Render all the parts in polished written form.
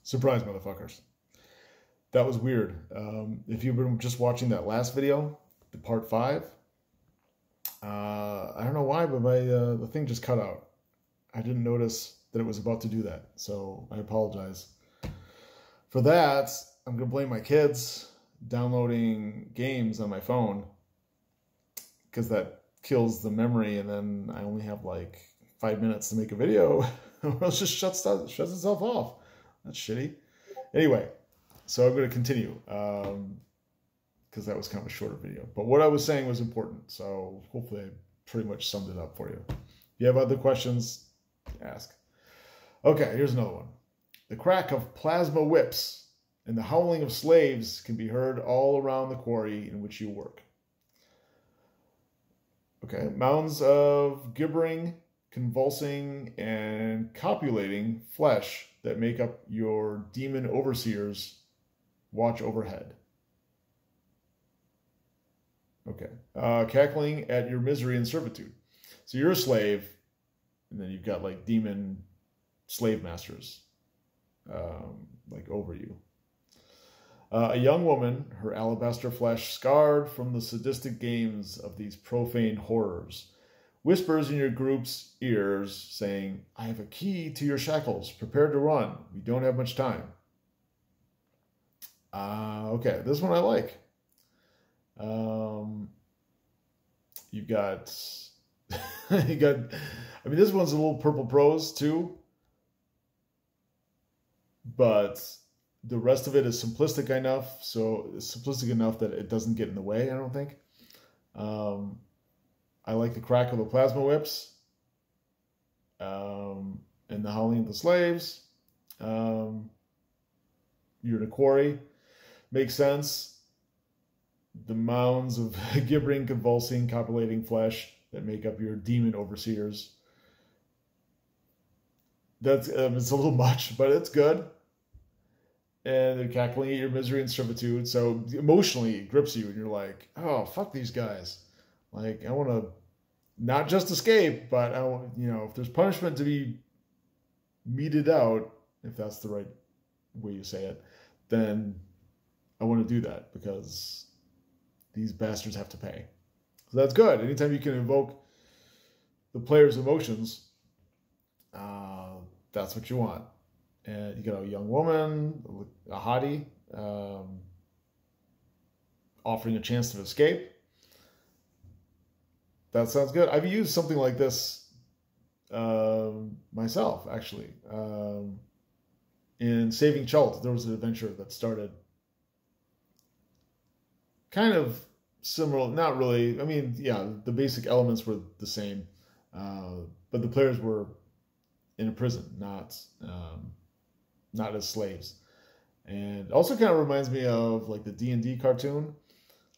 Surprise, motherfuckers. That was weird. If you've been just watching that last video, the part 5, I don't know why, but my the thing just cut out. I didn't notice that it was about to do that, so I apologize. For that, I'm going to blame my kids downloading games on my phone because that kills the memory, and then I only have like 5 minutes to make a video, or else just shuts itself off. That's shitty. Anyway, so I'm going to continue because that was kind of a shorter video. But what I was saying was important, so hopefully I pretty much summed it up for you. If you have other questions, ask. Okay, here's another one. The crack of plasma whips and the howling of slaves can be heard all around the quarry in which you work. Okay, mounds of gibbering, convulsing, and copulating flesh that make up your demon overseers watch overhead. Okay, cackling at your misery and servitude. So you're a slave, and then you've got like demon slave masters like over you. A young woman, her alabaster flesh scarred from the sadistic games of these profane horrors, whispers in your group's ears, saying, I have a key to your shackles. Prepare to run. We don't have much time. Okay, this one I like. You've got, I mean, this one's a little purple prose too, but the rest of it is simplistic enough, so it's simplistic enough that it doesn't get in the way, I don't think. I like the crack of the plasma whips, and the howling of the slaves. You're in a quarry. Makes sense. The mounds of gibbering, convulsing, copulating flesh that make up your demon overseers. That's it's a little much, but it's good. And they're cackling at your misery and servitude. So emotionally it grips you, and you're like, oh, fuck these guys. Like, I want to not just escape, but I want, you know, if there's punishment to be meted out, if that's the right way you say it, then I want to do that because these bastards have to pay. So that's good. Anytime you can invoke the player's emotions, that's what you want. And you got a young woman, a hottie, offering a chance to escape. That sounds good. I've used something like this myself, actually. In Saving Chult, there was an adventure that started kind of similar, not really. I mean, yeah, the basic elements were the same, but the players were in a prison, not as slaves. And also kind of reminds me of like the D&D cartoon,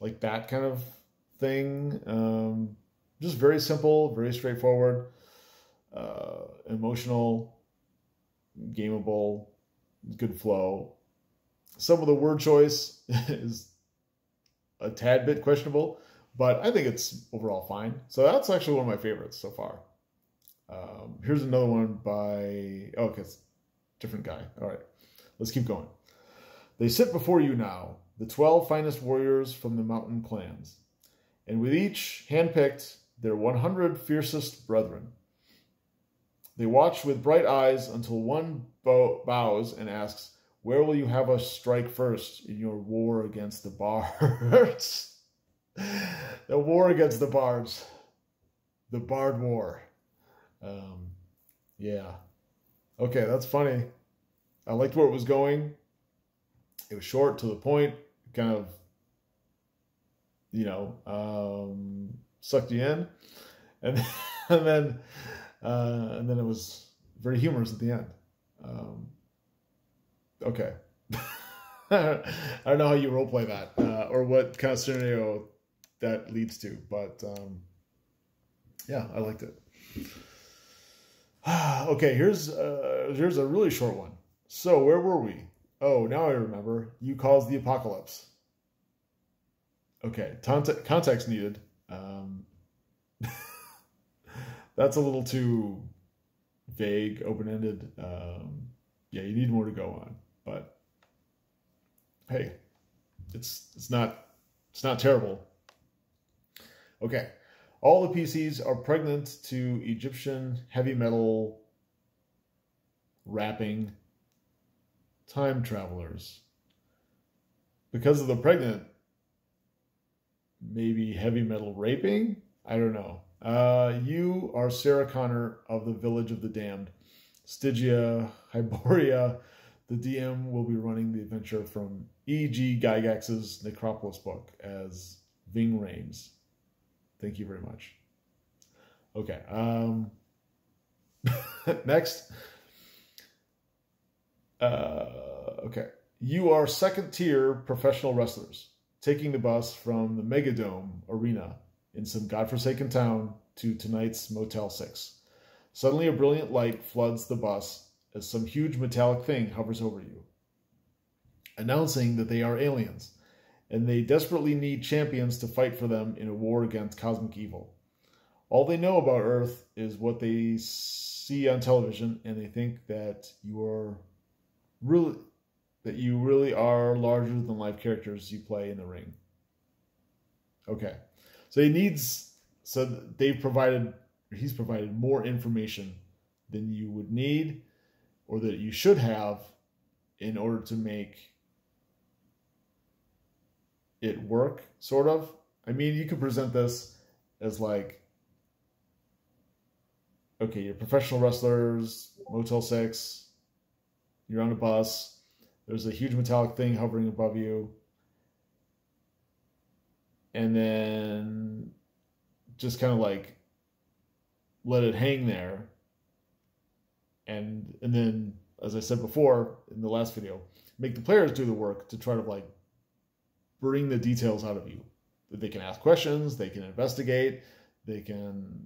like that kind of thing. Just very simple, very straightforward, emotional, gameable, good flow. Some of the word choice is a tad bit questionable, but I think it's overall fine. So that's actually one of my favorites so far. Here's another one by, oh, okay, it's a different guy. All right, let's keep going. They sit before you now, the 12 finest warriors from the mountain clans, and with each handpicked their 100 fiercest brethren. They watch with bright eyes until one bows and asks, where will you have us strike first in your war against the bards? The war against the bards. The Bard War. Yeah. Okay, that's funny. I liked where it was going. It was short, to the point, kind of, you know, sucked you in. And, and then it was very humorous at the end. Okay. I don't know how you roleplay that, or what kind of scenario that leads to, but yeah, I liked it. Okay, here's a really short one. So where were we? Oh, now I remember. You caused the apocalypse. Okay, context needed. That's a little too vague, open-ended. Yeah, you need more to go on. But hey, it's not terrible. Okay. All the PCs are pregnant to Egyptian heavy metal rapping time travelers. Because of the pregnant, maybe heavy metal raping? I don't know. You are Sarah Connor of the Village of the Damned. Stygia, Hyboria. The DM will be running the adventure from E.G. Gygax's Necropolis book as Ving Rhames. Thank you very much. Okay. Next. Okay. You are second tier professional wrestlers, taking the bus from the Megadome Arena in some godforsaken town to tonight's Motel 6. Suddenly a brilliant light floods the bus as some huge metallic thing hovers over you, announcing that they are aliens, and they desperately need champions to fight for them in a war against cosmic evil. All they know about Earth is what they see on television, and they think that you really are larger than life characters you play in the ring. Okay, so he's provided more information than you would need or that you should have in order to make it work, sort of. I mean, you could present this as like, okay, you're professional wrestlers, Motel 6, you're on a bus, there's a huge metallic thing hovering above you, and then just kind of like let it hang there, and then, as I said before in the last video, make the players do the work to try to like bring the details out of you. They can ask questions, they can investigate, they can,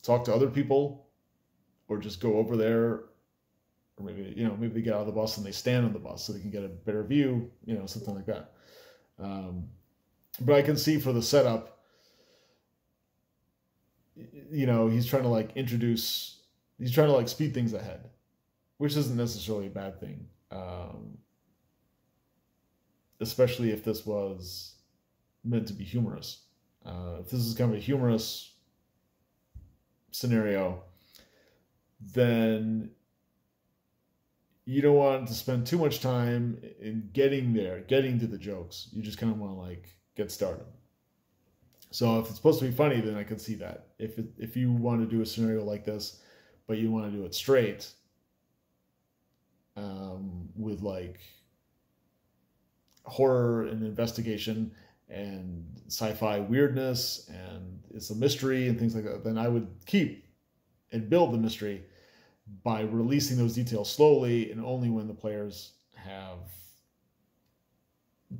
talk to other people, or just go over there, or maybe they get out of the bus and they stand on the bus so they can get a better view, something like that. But I can see for the setup, he's trying to like speed things ahead, which isn't necessarily a bad thing. Especially if this was meant to be humorous. If this is kind of a humorous scenario, then you don't want to spend too much time in getting to the jokes. You just kind of want to like get started. So if it's supposed to be funny, then I can see that. If you want to do a scenario like this, but you want to do it straight, with like horror and investigation and sci-fi weirdness, and it's a mystery and things like that, then I would keep and build the mystery by releasing those details slowly and only when the players have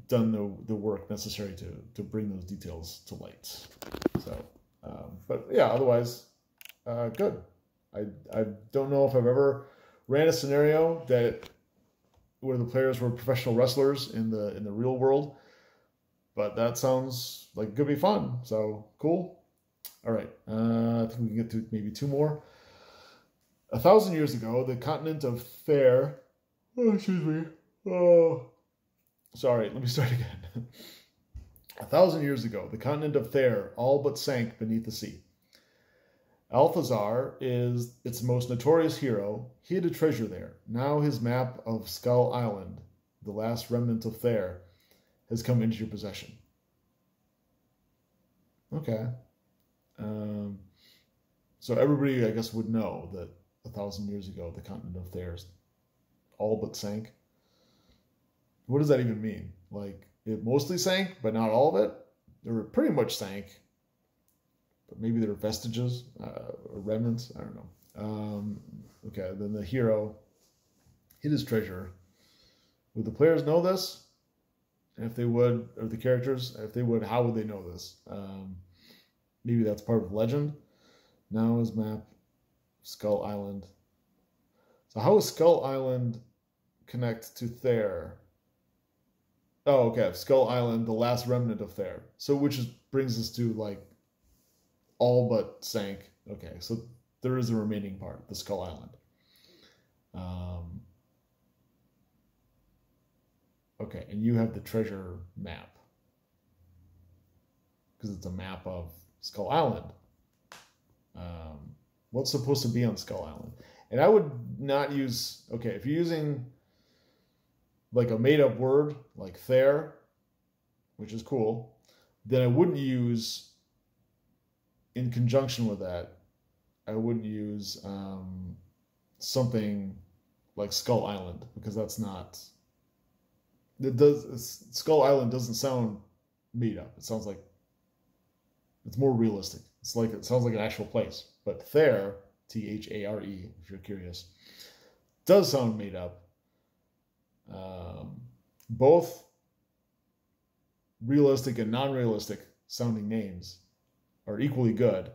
done the work necessary to bring those details to light. So, but yeah, otherwise, good. I don't know if I've ever ran a scenario where the players were professional wrestlers in the real world, but that sounds like it could be fun. So cool. All right, I think we can get to maybe two more. 1,000 years ago, the continent of Thair. Oh, excuse me. Oh, sorry. Let me start again. 1,000 years ago, the continent of Thair all but sank beneath the sea. Althazar is its most notorious hero. He had a treasure there. Now his map of Skull Island, the last remnant of Thair, has come into your possession. Okay. So everybody, I guess, would know that 1,000 years ago, the continent of Thair all but sank. What does that even mean? Like, it mostly sank, but not all of it? Or it pretty much sank, but maybe there are vestiges or remnants. I don't know. Okay, then the hero hid his treasure. Would the players know this? And if they would, or the characters, if they would, how would they know this? Maybe that's part of legend. Now his map, Skull Island. So how does Skull Island connect to Thair? Oh, okay. Skull Island, the last remnant of Thair. So which brings us to like all but sank. Okay, so there is a remaining part, the Skull Island. Okay, and you have the treasure map because it's a map of Skull Island. What's supposed to be on Skull Island? And I would not use, okay, if you're using like a made up word like there, which is cool, then I wouldn't use, in conjunction with that, I wouldn't use something like Skull Island, because that's not, Skull Island doesn't sound made up. It sounds like it's more realistic. It sounds like an actual place. But Thare, Thare, if you're curious, does sound made up. Both realistic and non-realistic sounding names are equally good,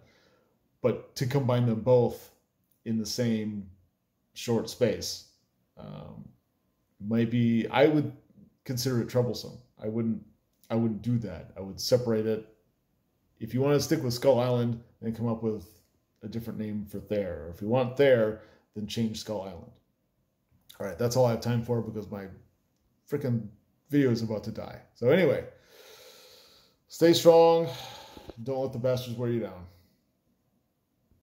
but to combine them both in the same short space might be, I would consider it troublesome. I wouldn't do that. I would separate it. If you want to stick with Skull Island, then come up with a different name for Thare. Or if you want Thare, then change Skull Island. All right, that's all I have time for because my freaking video is about to die. So anyway, stay strong. Don't let the bastards wear you down.